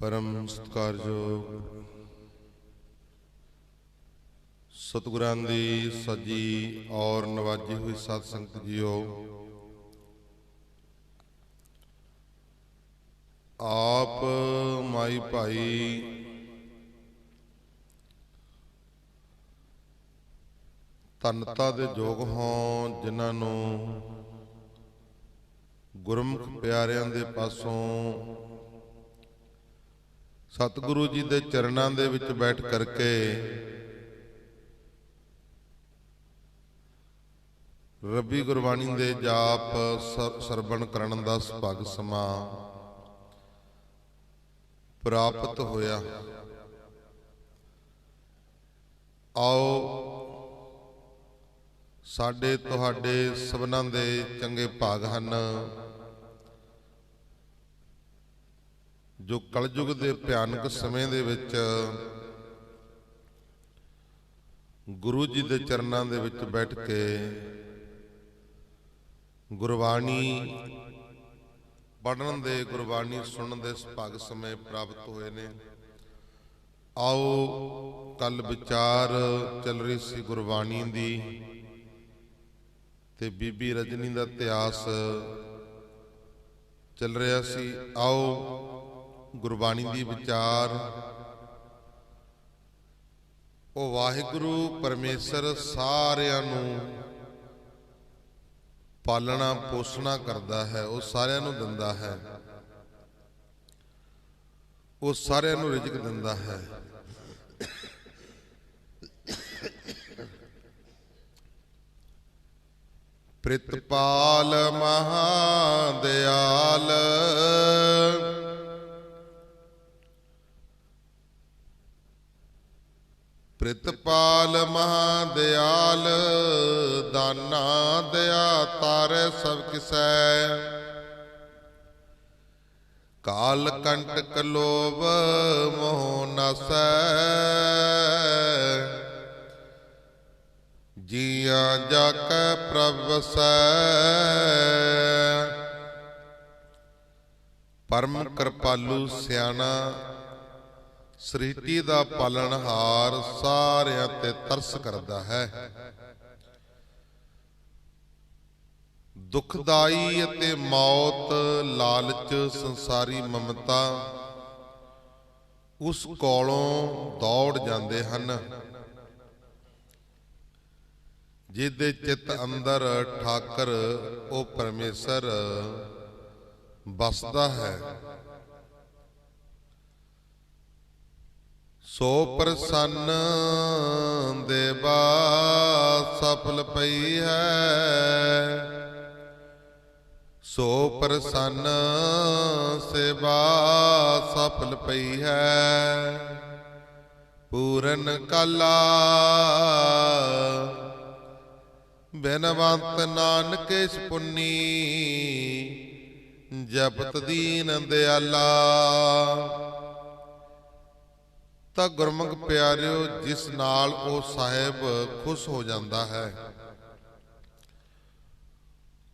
परम सत्कारयोग सतगुरां दी सजी और नवाजी हुई साध संगत जीओ, आप माई भाई धनता दे जोग हों जिन्हां नूं गुरमुख प्यारियां दे पासों सतगुरु जी दे चरणां दे विच बैठ करके रबी गुरबाणी दे जाप सरवण करन दा सुभाग समां प्राप्त होया। आओ साडे तुहाडे सबनां दे चंगे भाग हन जो कलयुग दे भयानक समय दे विच गुरु जी दे चरणां दे विच बैठ के गुरबाणी पढ़न दे गुरबाणी सुनन दे सुभाग समय प्राप्त होए ने। आओ कल विचार चल रही सी गुरबाणी दी ते बीबी रजनी दा इतिहास चल रहा सी। आओ गुरबाणी दी विचार ओ वाहिगुरु परमेसर सारियां नूं पालना पोषणा करता है, वो सारियां नूं दिंदा है, वो सारियां नूं रिजक दिंदा है। प्रितपाल महादयाल प्रितपाल महादयाल दाना दया तारे सब किसै काल कंटक लोभ मोह नासै जिया जाकै प्रभ वसै परम कृपालु सियाणा सृष्टि दा पालनहार सारियां ते तरस करदा है। दुखदाई अते मौत लालच संसारी ममता उस कोलों दौड़ जाते हैं जिहदे चित अंदर ठाकर ओ परमेसर बसदा है। सो प्रसन्न देवा सफल पई है, सो प्रसन्न सेवा सफल पई है। पूरन काला बिनवंत नानक इस पुन्नी जपत दीन दयाला। ਤਾਂ ਗੁਰਮੁਖ ਪਿਆਰਿਓ ਜਿਸ ਨਾਲ ਉਹ ਸਾਹਿਬ ਖੁਸ਼ ਹੋ ਜਾਂਦਾ ਹੈ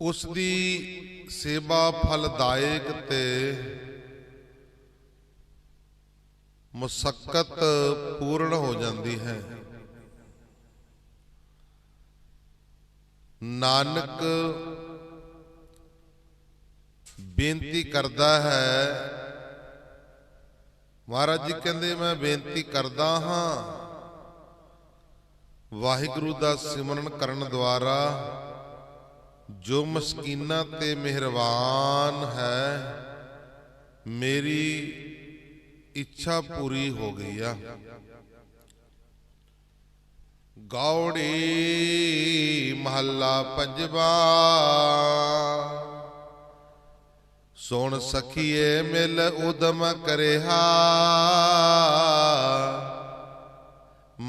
ਉਸ ਦੀ ਸੇਵਾ ਫਲਦਾਇਕ ਤੇ ਮੁਸ਼ੱਕਤ ਪੂਰਨ ਹੋ ਜਾਂਦੀ ਹੈ। ਨਾਨਕ ਬੇਨਤੀ ਕਰਦਾ ਹੈ, महाराज जी कहते मैं बेनती करदा हाँ वाहिगुरु दा सिमरन करन द्वारा जो मस्कीना ते मेहरबान है मेरी इच्छा पूरी हो गई है। गौड़ी महला पंजवा सुन सखिए मिल उदम करेहा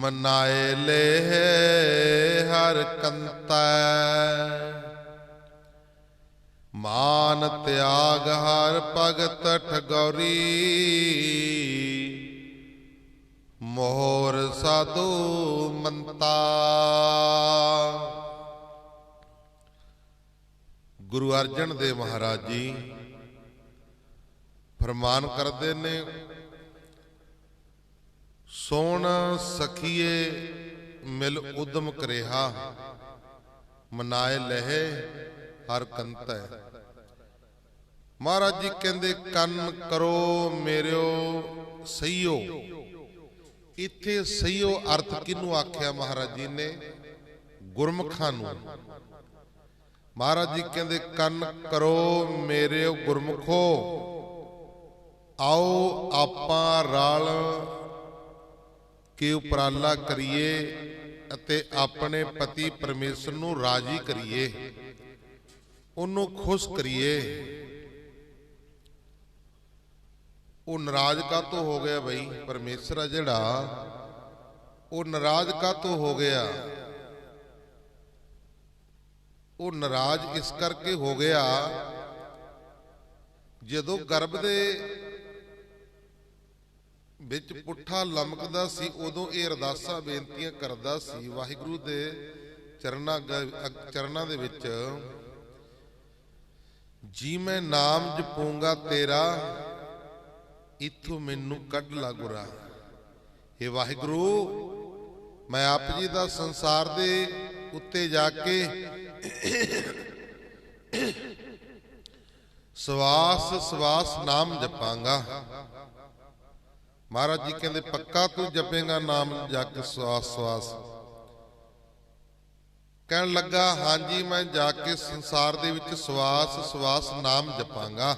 मनाए ले हर कंता मान त्याग हर भगत ठगौरी मोहर साधु मंता। गुरु अर्जन देव महाराज जी फरमान करते ने सोण सखिए मिल उदम करेहा, मनाए लहे हर कंत है। महाराज जी कहते कन करो मेरियो सहियो। इत्थे सहियो अर्थ किनू आख्या महाराज जी ने? गुरमुखां नूं। महाराज जी कहते कन करो मेरे गुरमुखो, आओ आपां रल के उपराला करिए अते अपने पति परमेश्वर नूं राजी करिए, उन्हों खुश करिए। वो नाराज का तो हो गया बई परमेश्वर आ जिहड़ा, वो नाराज का तो हो गया? वो नाराज इस करके हो गया जदों गर्भ दे विच पुट्ठा लमकदा सी, उदों ये अरदासां बेनतियां करदा सी वाहिगुरू दे चरनां दे विच, जी मैं नाम जपूंगा तेरा, इथों मैनू कढ ला गुरा। हे वाहिगुरू, मैं आप जी दा संसार दे उत्ते जाके सवास सवास नाम जपांगा। महाराज जी कहते पक्का तू जपेगा नाम जाके सवास सवास? कहन लगा हाँ जी, मैं जाके संसार दे विच सवास सवास नाम जपांगा,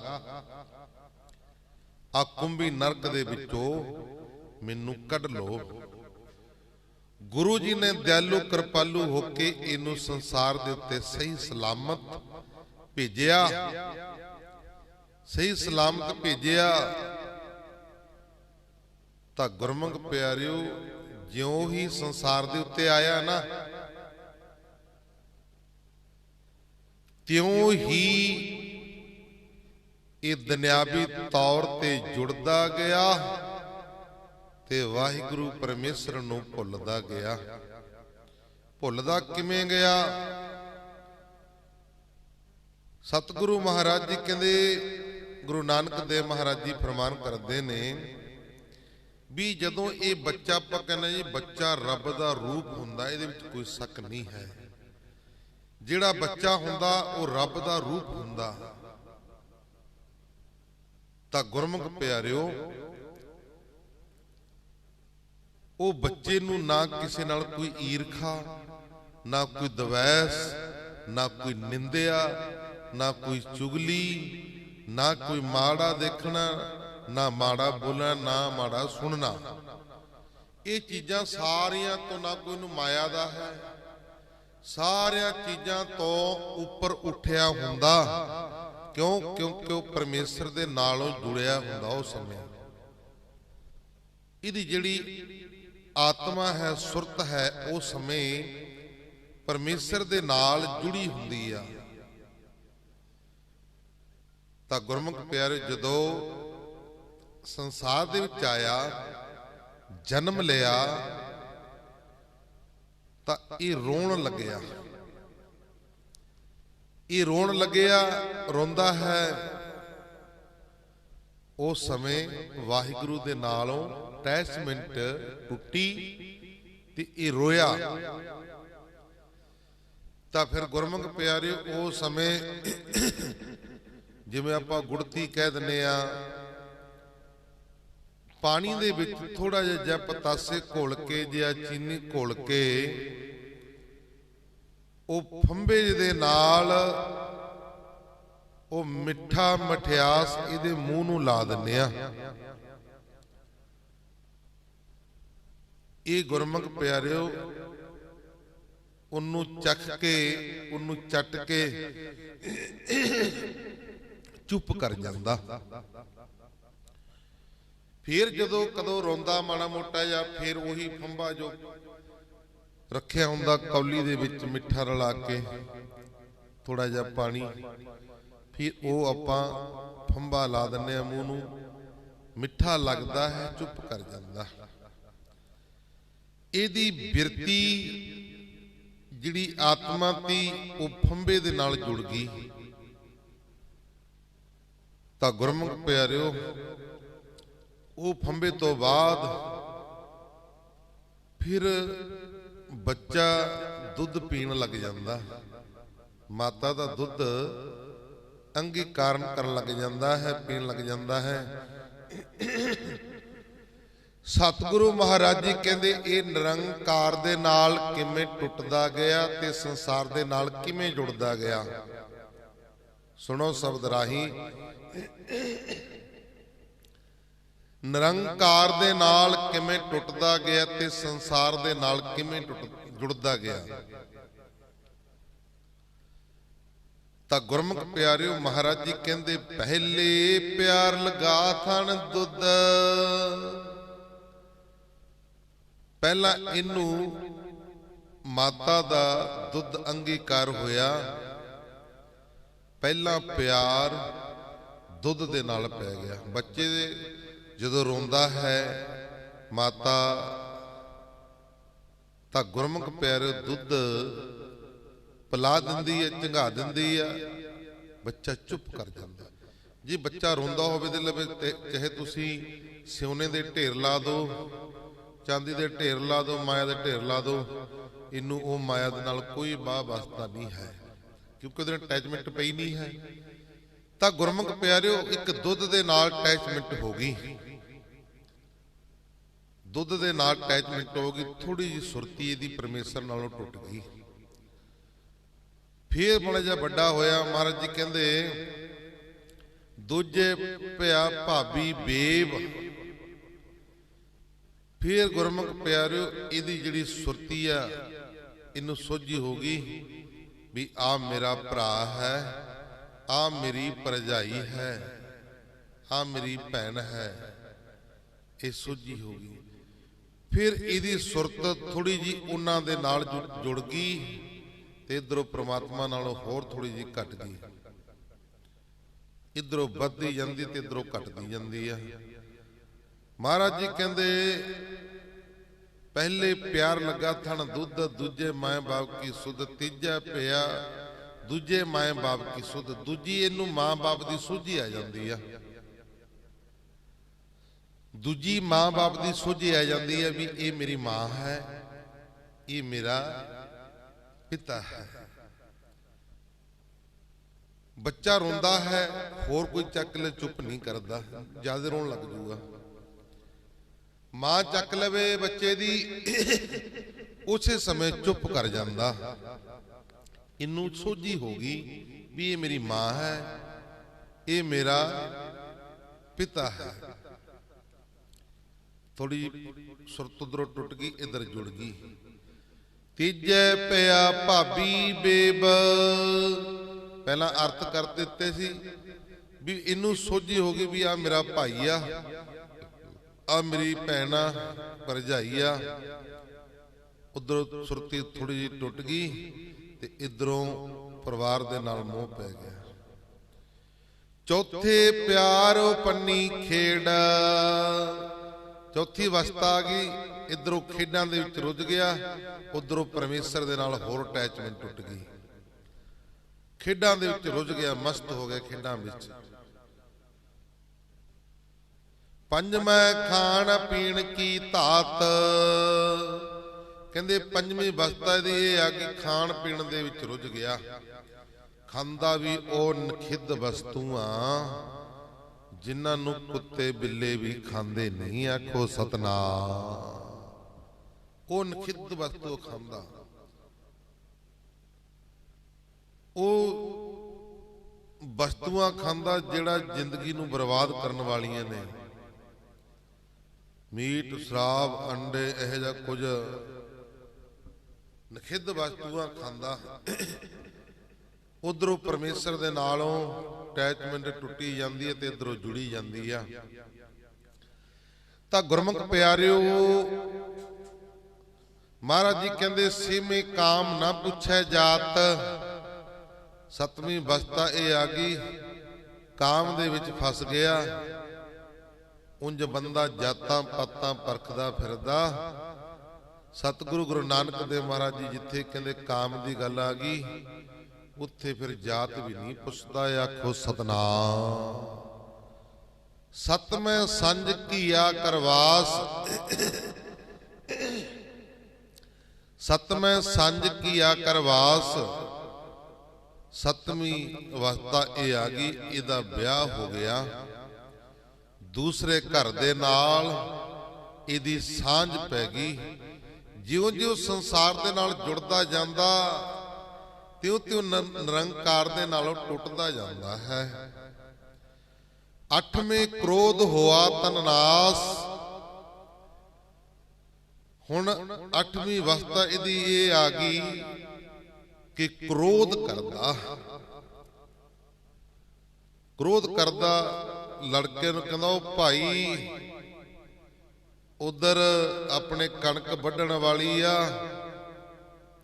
आ कुंभी नरक दे विचों मैनू कढ लो। गुरु जी ने दयालु कृपालु होके इनू संसार दे उत्ते सही सलामत भेजिया, सही सलामत भेजिया। तां गुरमुख प्यारिओ, ज्यों ही संसार दे उत्ते आया ना, त्यों ही ये दुनियावी तौर ते जुड़दा गया ते वाहिगुरू परमेश्वर नूं भुलदा गया। भुलदा किवें गया? सतगुरु महाराज जी कहंदे, गुरु नानक देव महाराज जी फरमान करते ने भी जदों ये बच्चा, आपां कहना जी बच्चा रब दा रूप हुंदा, इहदे विच कोई शक नहीं है। जिहड़ा बच्चा हुंदा वो रब दा रूप हुंदा। तां गुरमुख प्यारिओ, वो बच्चे नूं ना किसी नाल कोई ईरखा, ना कोई द्वैस, ना कोई निंदिया, ना कोई चुगली, ना कोई माड़ा देखना, ना माड़ा बोलना, ना माड़ा सुनना। ये चीज़ां सारियां तो ना कोई नूं माया दा है, सारियां चीज़ां तो उपर उठिया हुंदा। क्यों? क्योंकि वो परमेश्वर दे नालों जुड़िया हुंदा। उस समय इहदी जिहड़ी आत्मा है, सुरत है, उस समय परमेश्वर दे नाल जुड़ी हुंदी आ। तां गुरमुख प्यारे जदों संसार दे विच आया, जन्म लिया, तां ये रोण लग्या। ये रोण लग्या, रोंदा है। उस समय वाहिगुरू दे नालों अटैचमेंट टुटी ते ये रोया। तां फिर गुरमुख प्यारे उस समय जिवें आपां गुड़ती कह दिंदे आ, पानी दे विच थोड़ा जिहा पतासे घोल के जिहा चीनी घोल के वो फंबे दे नाल वो मिठा मठियास इहदे मूँह नूं ला दिंदे आ। ये गुरमुख प्यारिओ उन्नू चख के, उन्नू चट के चुप कर जांदा। फिर जदों कदों रोंदा माड़ा मोटा, या फिर वही फंबा जो रखिया हुंदा कौली दे विच मिठा रला के थोड़ा जिहा पानी, फिर वो आपां फंबा ला दिंदे आ मूँह नूं, मिठा लगदा है, चुप कर जांदा। इहदी बिरती जिहड़ी आत्मा ती वो फंबे दे नाल जुड़ गई। तां गुरमुख प्यारिओ, वो फंबे तो बाद फिर बच्चा दुध पीण लग जाता, माता का दुध अंगीकारण करन लग जाता है, पीण लग जाता है। सतगुरु महाराज जी कहते ये निरंकार दे नाल किवें टुटदा गया ते संसार दे नाल किवें जुड़दा गया। सुनो शब्द राही, निरंकार दे नाल किवें टुटदा गया ते संसार दे नाल किवें जुड़दा गया। तां गुरमुख प्यारिओ महाराज जी कहते पहले प्यार लगा थन दुध, पहला इनू माता दा दुध अंगीकार होया, पहला प्यार दुध दे नाल पै गया। बच्चे जदों रोंदा है माता तां गुरमुख प्यारे दुध पिला दिंदी है, झंगा दिंदी है, बच्चा चुप कर जाता। जे बच्चा रोंदा होवे ते लवे चाहे तुसी सोने दे ढेर ला दो, चांदी दे ढेर ला दो, माया दे ढेर ला दो, इनू वो माया दे नाल कोई बाह वास्ता नहीं है, क्योंकि उहदे अटैचमेंट पई नहीं है। तां गुरमुख प्यारिओ एक दुध दे नाल अटैचमेंट हो गई, दुध दे नाल अटैचमेंट हो गई, थोड़ी जी सुरती इहदी परमेश्वर नालों टुट गई। फिर बड़ा जिहा वड्डा होया, महाराज जी कहंदे दूजे पिया भाभी बेब। फिर गुरमुख प्यारिओ इहदी जिहड़ी सुरती आ इनू सोझी हो गई भी आ मेरा भरा है, आ मेरी भरजाई है, आ मेरी भैन है, ये सोझी हो गई। फिर इहदी सुरत थोड़ी जी उन्हां दे नाल जुड़ गई ते इधरों परमात्मा नालों होर थोड़ी जी घट गई, इधरों बढ़ती जाती ते इधरों घटती जाती है। महाराज जी कहते पहले प्यार लगा थन दुध, दूजे माए बाप की सुध, तीजा पिया दूजे माए बाप की सुध। दूजी इनू मां बाप की सूझी आ जाती है, दूजी मां बाप की सूझी आ जाती है भी ये मेरी मां है, ये मेरा पिता है। बच्चा रोंदा है, होर कोई चक ले चुप नहीं करता, ज्यादा रोन लग जूगा। मां चक लवे बच्चे दी उसे समय चुप कर जाता, इनू सोझी होगी भी ये मेरी मां है, ये मेरा पिता है। थोड़ी सुरत उधरों टुट गई, इधर जुड़ गई। तीजे पिया भाभी बेब, पहला अर्थ कर दिते सी भी इनू सोझी हो गई भी आ मेरा भाई आ मेरी भैन आ, भरजाई आ। उधरों सुरती थोड़ी जी टुट गई ते इधरों परिवार दे नाल मोह पै गया। चौथे प्यार पन्नी खेड़, चौथी अवस्था आ गई, इधरों खेडां दे विच रुझ गया, उधरों परमेश्वर दे नाल होर अटैचमेंट टुट गई। खेडां दे विच रुझ गया, मस्त हो गया खेडां विच। पंजवें खाण पीण की धात, कहंदे पंजवीं अवस्था दी ये आ कि खाण पीण दे विच रुझ गया। खांदा भी ਉਹ ਨਖਿੱਧ ਵਸਤੂਆਂ जिन्हां नूं कुत्ते बिल्ले भी खांदे नहीं, आखो सतनाम। ਉਹ ਨਖਿੱਧ ਵਸਤੂ ਖਾਂਦਾ, ਉਹ ਵਸਤੂਆਂ ਖਾਂਦਾ ਜਿਹੜਾ ਜ਼ਿੰਦਗੀ ਨੂੰ ਬਰਬਾਦ ਕਰਨ ਵਾਲੀਆਂ ਨੇ। ਮੀਟ ਸ਼ਰਾਬ ਅੰਡੇ ਇਹੋ ਜਿਹਾ ਕੁਝ ਨਖਿੱਧ ਵਸਤੂਆਂ ਖਾਂਦਾ। उधरों परमेश्वर दे नालों अटैचमेंट टुटी जाती है ते इधरों जुड़ी जाती है। तां गुरमुख प्यारिओ महाराज जी कहंदे सीमे काम ना पुछे जात। सतवीं अवस्था ये आ गई, काम दे विच फस गया। उंज बंदा जातां पातां परखदा फिरदा। सतगुरु गुरु नानक देव महाराज जी जिथे कहंदे काम की गल आ गई, उत्थे फिर जात भी नहीं पुछदा, आखो सतनाम। सतमें संज किया करवास, सतवें संज किया करवास, सतवीं अवस्था ये आ गई, इहदा ब्याह हो गया, दूसरे घर दे नाल इहदी सांझ पै गई। जिउं जिउं संसार दे नाल जुड़दा जांदा त्यों त्यों निरंकार दे नालों टुटदा जांदा है। अठवें क्रोध होआ तन नास, हुण अठवीं अवस्था इहदी ये आ गई कि क्रोध करदा, क्रोध करदा लड़के नूं कहंदा ओ भाई उधर अपने कणक वड्ढण वाली आ,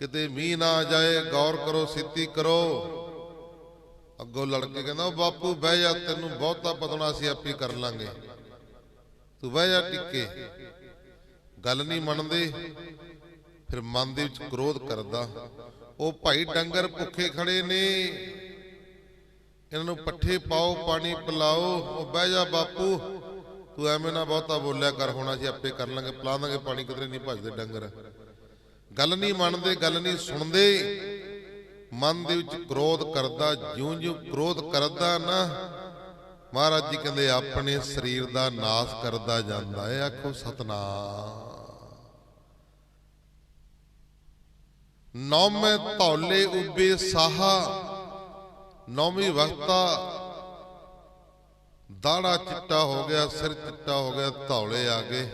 किते मीह ना आ जाए, गौर करो, सीती करो। अगों लड़के कहंदा ओ बापू बह जा, तैनूं बहुता पतना असीं आपे कर लांगे, तू बह जा टिके। गल नहीं मनदे, फिर मन दे विच क्रोध करदा, ओ भाई डंगर भुखे खड़े ने, इन्हां नूं पट्ठे पाओ, पानी पिलाओ। ओ बह जा बापू, तू एवें ना बहुता बोलिया कर, होना असीं आपे कर लांगे, पिला दांगे पानी, किधरे नहीं भजदे डंगर। गल नहीं मनदे, गल नहीं सुनदे, मन दे विच क्रोध करदा। जिउं जिउं क्रोध करदा ना, महाराज जी कहंदे अपने शरीर दा नाश करदा जांदा है। आखो सतनाम। नौवें धौले उबे साहा, नौवीं अवस्था दाड़ा चिट्टा हो गया, सिर चिट्टा हो गया, धौले आ गए।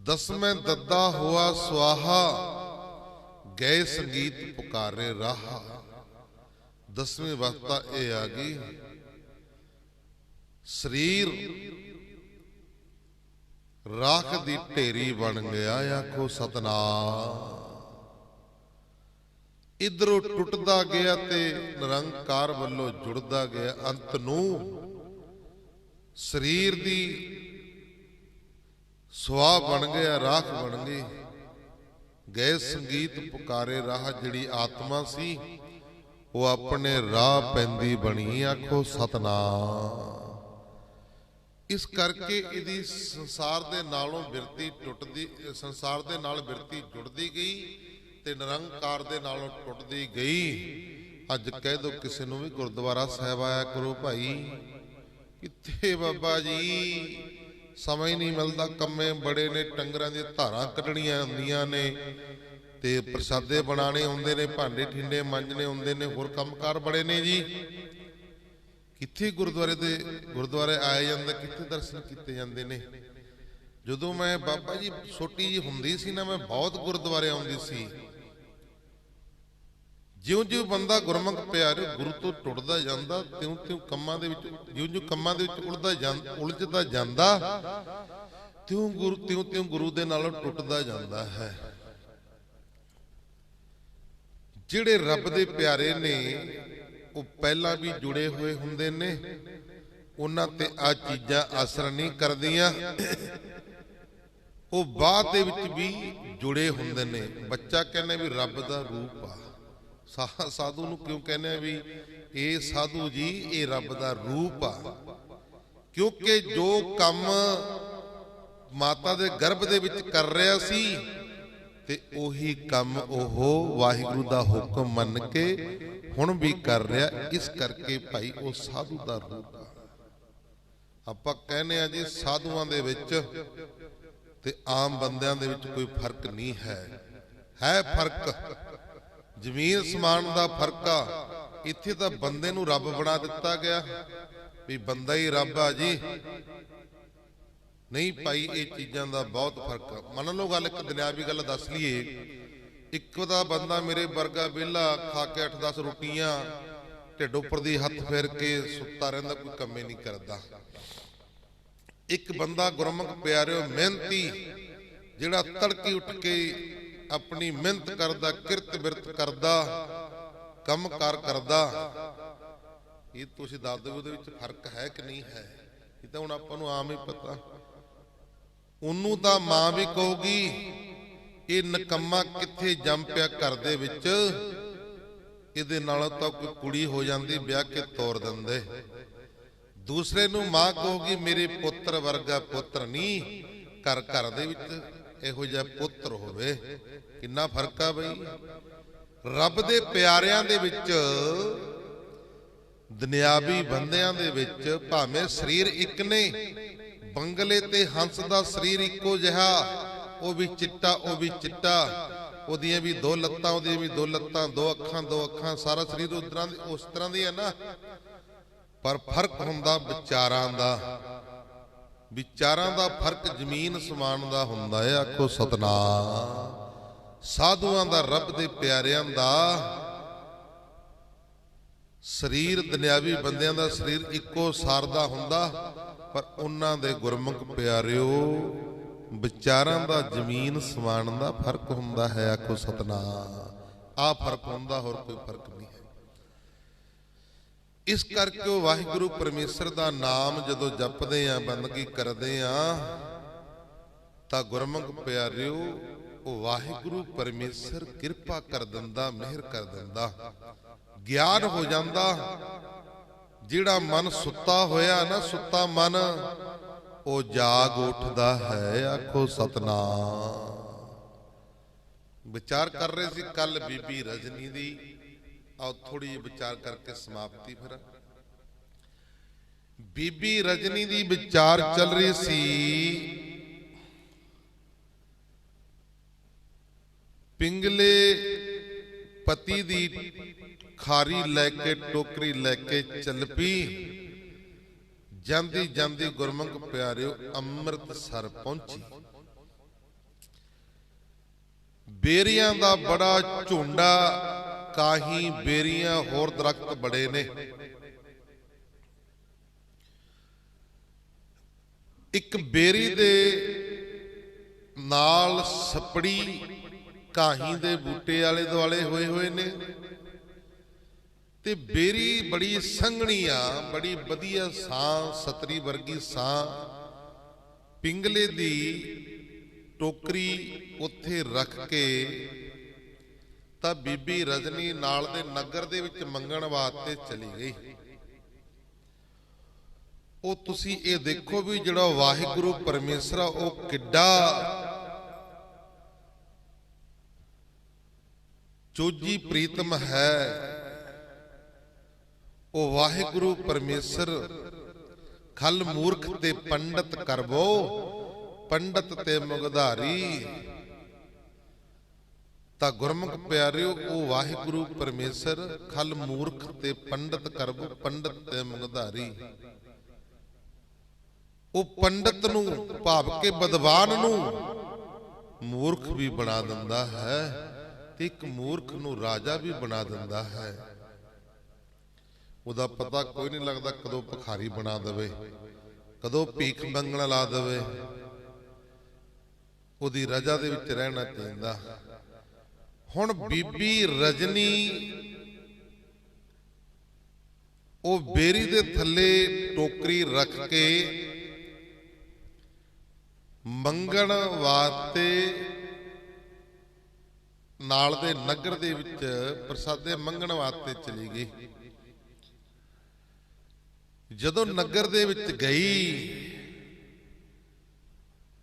दसवें दद्दा हुआ स्वाहा, गए संगीत पुकारे राहा। दसवीं अवस्था ये आ गई, शरीर राख दी ढेरी बन गया। आखो सतनाम। इधरों टुटदा गया ते निरंकार वल्लों जुड़दा गया। अंत नूं शरीर दी सुआह बन गया, राख बन गई। गए संगीत पुकारे राह, जिहड़ी आत्मा सी वो अपने राह पैंदी बनी। आखो सतनाम। इस करके इहदी संसार दे नालों बिरती टुटदी, संसार दे नाल बिरती जुड़दी गई ते निरंकार दे नालों टुटदी गई। अज कह दो किसी नूं भी गुरुद्वारा साहिब आया करो भाई, कित्थे बाबा जी समय ही नहीं मिलता, कम्मे बड़े ने, डंगरां दी धारां कढणीਆਂ ਹੁੰਦੀਆਂ ने ते प्रसादे बनाने आउंदे ने, भांडे ठिंडे मांजने आउंदे ने, होर कंमकार बड़े ने जी। कित्थे गुरुद्वारे आए जांदे, कित्थे दर्शन कीते जांदे ने। जदों मैं बाबा जी छोटी जी हुंदी सी ना, मैं बहुत गुरुद्वारे आउंदी सी। ਜਿਉਂ ਜਿਉਂ ਬੰਦਾ ਗੁਰਮੁਖ ਪਿਆਰੇ ਗੁਰੂ ਤੋਂ ਟੁੱਟਦਾ ਜਾਂਦਾ, ਤਿਉਂ ਤਿਉਂ ਕੰਮਾਂ ਦੇ ਵਿੱਚ, ਜਿਉਂ ਜਿਉਂ ਕੰਮਾਂ ਦੇ ਵਿੱਚ ਉਲਝਦਾ ਜਾਂਦਾ, ਤਿਉਂ ਤਿਉਂ ਗੁਰੂ ਦੇ ਨਾਲੋਂ ਟੁੱਟਦਾ ਜਾਂਦਾ ਹੈ। ਜਿਹੜੇ ਰੱਬ ਦੇ ਪਿਆਰੇ ਨੇ ਉਹ ਪਹਿਲਾਂ ਵੀ ਜੁੜੇ ਹੋਏ ਹੁੰਦੇ ਨੇ, ਉਹਨਾਂ ਤੇ ਆ ਚੀਜ਼ਾਂ ਅਸਰ ਨਹੀਂ ਕਰਦੀਆਂ, ਉਹ ਬਾਅਦ ਦੇ ਵਿੱਚ ਵੀ ਜੁੜੇ ਹੁੰਦੇ ਨੇ। ਬੱਚਾ ਕਹਿੰਦੇ ਵੀ ਰੱਬ ਦਾ ਰੂਪ ਆ, साधु नूं क्यों कहने भी ये साधु जी ये रब दा रूप आ, क्योंकि जो कम माता दे गर्भ दे विच कर रहा सी ते ओही कम ओहो वाहिगुरू दा हुक्म मन के हुण भी कर रहा। इस करके भाई वो साधु दा रूप आ। आपां कहने आ जी साधुआं दे विच ते आम बंदियां दे विच कोई फर्क नहीं है फर्क, जमीन समान दा फर्क आ। इत्थे तां बंदे नूं रब बना दिता गया भी बंदा ही रब आ जी। नहीं भाई ये चीज़ां दा बहुत फर्क आ। मन लो गल एक दुनियावी गल दस लीए, एक दा बंदा मेरे वर्गा वेला खा के 8-10 रोटियां ढिड उपर दी हथ फेर के सुत्ता रहिंदा, कोई कम्मे नहीं करदा। एक बंदा गुरमुख प्यारिओ मेहनती, जिहड़ा तड़के उठ के अपनी मेहनत करदा, किरत बिरत करदा, कम कार करदा। ये तुसीं दस दो उहदे विच फर्क है कि नहीं है? ये तां हुण आपां नूं आम ही पता। उन्नू तां मां भी कहोगी ये नकम्मा कित्थे जम पिया घर दे विच, इहदे नालों तां कोई कुड़ी हो जांदी, ब्याह के तोर दिंदे। दूसरे नूं मां कहोगी मेरे पुत्र वर्गा पुत्र नहीं, घर घर दे विच ਇਹੋ ਜਿਹਾ ਪੁੱਤਰ ਹੋਵੇ। ਕਿੰਨਾ ਫਰਕ ਆ ਬਈ। ਰੱਬ ਦੇ ਪਿਆਰਿਆਂ ਦੇ ਵਿੱਚ, ਦੁਨਿਆਵੀ ਬੰਦਿਆਂ ਦੇ ਵਿੱਚ ਭਾਵੇਂ ਸਰੀਰ ਇੱਕ ਨੇ, ਬੰਗਲੇ ਤੇ ਹੰਸ ਦਾ ਸਰੀਰ ਇੱਕੋ ਜਿਹਾ, ਉਹ ਵੀ ਚਿੱਟਾ ਉਹ ਵੀ ਚਿੱਟਾ, ਉਹਦੀਆਂ ਵੀ ਦੋ ਲੱਤਾਂ ਉਹਦੀਆਂ ਵੀ ਦੋ ਲੱਤਾਂ, ਦੋ ਅੱਖਾਂ, ਸਾਰਾ ਸਰੀਰ ਉਸ ਤਰ੍ਹਾਂ ਦੀ ਹੈ ਨਾ, ਪਰ ਫਰਕ ਹੁੰਦਾ ਵਿਚਾਰਾਂ ਦਾ। ਵਿਚਾਰਾਂ ਦਾ ਫਰਕ ਜ਼ਮੀਨ ਸਮਾਨ ਦਾ ਹੁੰਦਾ ਹੈ। ਆਖੋ ਸਤਨਾਮ। ਸਾਧੂਆਂ ਦਾ, ਰੱਬ ਦੇ ਪਿਆਰਿਆਂ ਦਾ ਸਰੀਰ, ਦੁਨਿਆਵੀ ਬੰਦਿਆਂ ਦਾ ਸਰੀਰ ਇੱਕੋ ਸਾਰ ਦਾ ਹੁੰਦਾ, ਪਰ ਉਹਨਾਂ ਦੇ ਗੁਰਮੁਖ ਪਿਆਰਿਓ ਵਿਚਾਰਾਂ ਦਾ, ਜ਼ਮੀਨ ਸਮਾਨ ਦਾ ਫਰਕ ਹੁੰਦਾ ਹੈ। ਆਖੋ ਸਤਨਾਮ। ਆਹ ਫਰਕ ਹੁੰਦਾ, ਹੋਰ ਕੋਈ ਫਰਕ ਨਹੀਂ ਹੈ। ਇਸ ਕਰਕੇ ਉਹ ਵਾਹਿਗੁਰੂ ਪਰਮੇਸ਼ਰ ਦਾ ਨਾਮ ਜਦੋਂ ਜਪਦੇ ਆ, ਬੰਦਗੀ ਕਰਦੇ ਆ, ਤਾਂ ਗੁਰਮੁਖ ਪਿਆਰਿਓ ਉਹ ਵਾਹਿਗੁਰੂ ਪਰਮੇਸ਼ਰ ਕਿਰਪਾ ਕਰ ਦਿੰਦਾ, ਮਿਹਰ ਕਰ ਦਿੰਦਾ, ਗਿਆਨ ਹੋ ਜਾਂਦਾ। ਜਿਹੜਾ ਮਨ ਸੁੱਤਾ ਹੋਇਆ ਨਾ, ਸੁੱਤਾ ਮਨ, ਉਹ ਜਾਗ ਉੱਠਦਾ ਹੈ। ਆਖੋ ਸਤਨਾਮ। ਵਿਚਾਰ ਕਰ ਰਹੇ ਸੀ ਕੱਲ ਬੀਬੀ ਰਜਨੀ ਦੀ, ਆਓ ਥੋੜੀ ਜਿਹੀ ਵਿਚਾਰ ਕਰਕੇ ਸਮਾਪਤੀ। ਫਿਰ ਬੀਬੀ ਰਜਨੀ ਦੀ ਵਿਚਾਰ ਚੱਲ ਰਹੀ ਸੀ, ਪਿੰਗਲੇ ਪਤੀ ਦੀ ਖਾਰੀ ਲੈ ਕੇ, ਟੋਕਰੀ ਲੈ ਕੇ ਚੱਲ ਪਈ। ਜਾਂਦੀ ਜਾਂਦੀ ਗੁਰਮੁਖ ਪਿਆਰਿਓ ਅੰਮ੍ਰਿਤਸਰ ਪਹੁੰਚੀ। ਬੇਰੀਆਂ ਦਾ ਬੜਾ ਝੁੰਡਾ, ਕਾਹੀ, ਬੇਰੀਆਂ, ਹੋਰ ਦਰਖਤ ਬੜੇ ਨੇ। ਇੱਕ ਬੇਰੀ ਦੇ ਨਾਲ ਸਪੜੀ, ਕਾਹੀ ਦੇ ਬੂਟੇ ਆਲੇ ਦੁਆਲੇ ਹੋਏ ਨੇ, ਤੇ ਬੇਰੀ ਬੜੀ ਸੰਘਣੀ ਆ, ਬੜੀ ਵਧੀਆ ਸਾਂ, ਸਤਰੀ ਵਰਗੀ ਸਾਂ। ਪਿੰਗਲੇ ਦੀ ਟੋਕਰੀ ਉੱਥੇ ਰੱਖ ਕੇ ਤਾਂ ਬੀਬੀ ਰਜਨੀ ਨਾਲ ਦੇ ਨਗਰ ਦੇ ਵਿੱਚ ਮੰਗਣ ਵਾਸਤੇ ਚਲੀ ਗਈ। ਉਹ ਤੁਸੀਂ ਇਹ ਦੇਖੋ ਵੀ ਜਿਹੜਾ ਵਾਹਿਗੁਰੂ ਪਰਮੇਸ਼ਰ ਆ, ਉਹ ਕਿੱਡਾ ਚੋਜੀ ਪ੍ਰੀਤਮ ਹੈ। ਉਹ ਵਾਹਿਗੁਰੂ ਪਰਮੇਸ਼ਰ ਖਲ ਮੂਰਖ ਤੇ ਪੰਡਤ ਕਰਵੋ, ਪੰਡਤ ਤੇ ਮੁਗਧਾਰੀ। ਤਾਂ ਗੁਰਮੁਖ ਪਿਆਰਿਓ ਉਹ ਵਾਹਿਗੁਰੂ ਪਰਮੇਸ਼ਰ ਖਲ ਮੂਰਖ ਤੇ ਪੰਡਤ ਕਰਵੋ, ਪੰਡਤ ਤੇ ਮੁਗਧਾਰੀ। ਉਹ ਪੰਡਤ ਨੂੰ ਭਾਵ ਕੇ ਵਿਦਵਾਨ ਨੂੰ ਮੂਰਖ ਵੀ ਬਣਾ ਦਿੰਦਾ ਹੈ, ਤੇ ਇੱਕ ਮੂਰਖ ਨੂੰ ਰਾਜਾ ਵੀ ਬਣਾ ਦਿੰਦਾ ਹੈ। ਉਹਦਾ ਪਤਾ ਕੋਈ ਨਹੀਂ ਲੱਗਦਾ, ਕਦੋਂ ਭਿਖਾਰੀ ਬਣਾ ਦੇਵੇ, ਕਦੋਂ ਭੀਖ ਮੰਗਣ ਲਾ ਦੇਵੇ। ਉਹਦੀ ਰਜਾ ਦੇ ਵਿੱਚ ਰਹਿਣਾ ਚਾਹੀਦਾ। ਹੁਣ ਬੀਬੀ ਰਜਨੀ ਉਹ ਬੇਰੀ ਦੇ ਥੱਲੇ ਟੋਕਰੀ ਰੱਖ ਕੇ ਮੰਗਣ ਵਾਸਤੇ ਨਾਲ ਦੇ ਨਗਰ ਦੇ ਵਿੱਚ ਪ੍ਰਸਾਦੇ ਮੰਗਣ ਵਾਸਤੇ ਚਲੀ ਗਈ। ਜਦੋਂ ਨਗਰ ਦੇ ਵਿੱਚ ਗਈ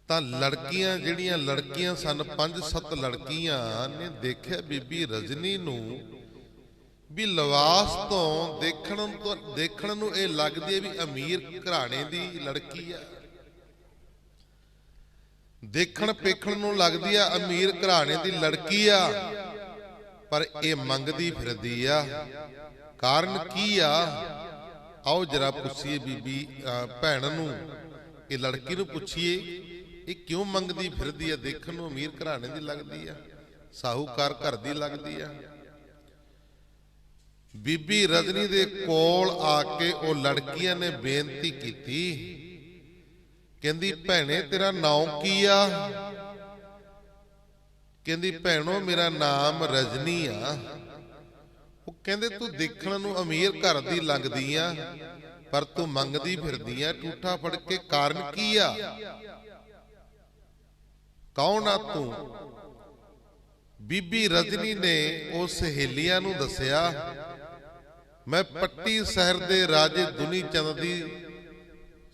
ਤਾਂ ਲੜਕੀਆਂ, ਜਿਹੜੀਆਂ ਲੜਕੀਆਂ ਸਨ, 5-7 ਲੜਕੀਆਂ ਨੇ ਦੇਖਿਆ ਬੀਬੀ ਰਜਨੀ ਨੂੰ ਵੀ ਲਿਬਾਸ ਤੋਂ ਦੇਖਣ ਨੂੰ ਇਹ ਲੱਗਦੀ ਹੈ ਵੀ ਅਮੀਰ ਘਰਾਣੇ ਦੀ ਲੜਕੀ ਆ। ਦੇਖਣ ਪੇਖਣ ਨੂੰ ਲੱਗਦੀ ਆ ਅਮੀਰ ਘਰਾਣੇ ਦੀ ਲੜਕੀ ਆ, ਪਰ ਇਹ ਮੰਗਦੀ ਫਿਰਦੀ ਆ। ਕਾਰਨ ਕੀ ਆ? ਆਓ ਜਰਾ ਪੁੱਛੀਏ ਬੀਬੀ ਭੈਣ ਨੂੰ, ਇਹ ਲੜਕੀ ਨੂੰ ਪੁੱਛੀਏ, ਇਹ ਕਿਉਂ ਮੰਗਦੀ ਫਿਰਦੀ ਆ? ਦੇਖਣ ਨੂੰ ਅਮੀਰ ਘਰਾਣੇ ਦੀ ਲੱਗਦੀ ਆ, ਸਾਹੂਕਾਰ ਘਰ ਦੀ ਲੱਗਦੀ ਆ। ਬੀਬੀ ਰਜਨੀ ਦੇ ਕੋਲ ਆ ਕੇ ਉਹ ਲੜਕੀਆਂ ਨੇ ਬੇਨਤੀ ਕੀਤੀ, ਕਹਿੰਦੀ ਭੈਣੇ ਤੇਰਾ ਨਾਮ ਕੀ ਆ? ਕਹਿੰਦੀ ਭੈਣੋ ਮੇਰਾ ਨਾਮ ਰਜਨੀ ਆ। ਉਹ ਕਹਿੰਦੇ ਤੂੰ ਦੇਖਣ ਨੂੰ ਅਮੀਰ ਘਰ ਦੀ ਲੱਗਦੀ ਆ, ਪਰ ਤੂੰ ਮੰਗਦੀ ਫਿਰਦੀ ਆ ਠੂਠਾ ਫੜ ਕੇ, ਕਾਰਨ ਕੀ ਆ? ਕੌਣ ਆ ਤੂੰ? ਬੀਬੀ ਰਜਨੀ ਨੇ ਉਹ ਸਹੇਲੀਆਂ ਨੂੰ ਦੱਸਿਆ, ਮੈਂ ਪੱਟੀ ਸ਼ਹਿਰ ਦੇ ਰਾਜੇ ਦੁਨੀ ਚੰਦ ਦੀ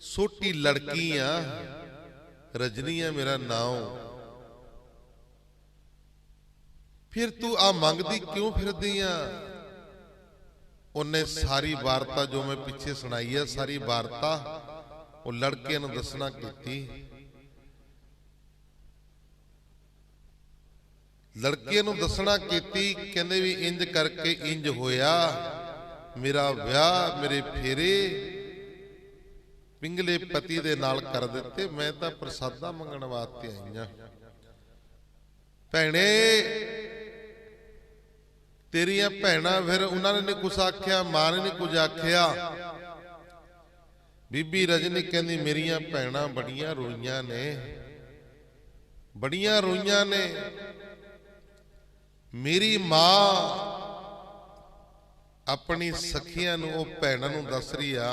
ਛੋਟੀ ਲੜਕੀ ਆ, ਰਜਨੀ ਆ ਮੇਰਾ ਨਾਮ। फिर तू आ मंगदी क्यों फिरदी आ? उन्हें सारी वार्ता जो मैं पिछे सुनाई है, सारी वार्ता वो लड़के नूं दसना कीती। लड़के नूं दसना कीती, कहंदे भी इंज करके इंज होया, मेरा ब्याह मेरे फेरे पिंगले पति दे नाल कर दिते, मैं तां प्रसादा मंगण वास्ते आई हां। भैणे तेरिया भैणा फिर उन्होंने नहीं कुछ आख्या, मां ने नहीं कुछ आख्या। बीबी रजनी कहती मेरिया भैणा बड़िया रोईयां ने, बड़िया रोईयां ने। मेरी मां अपनी सखियां नूं ओह भैणां नूं दस रही आ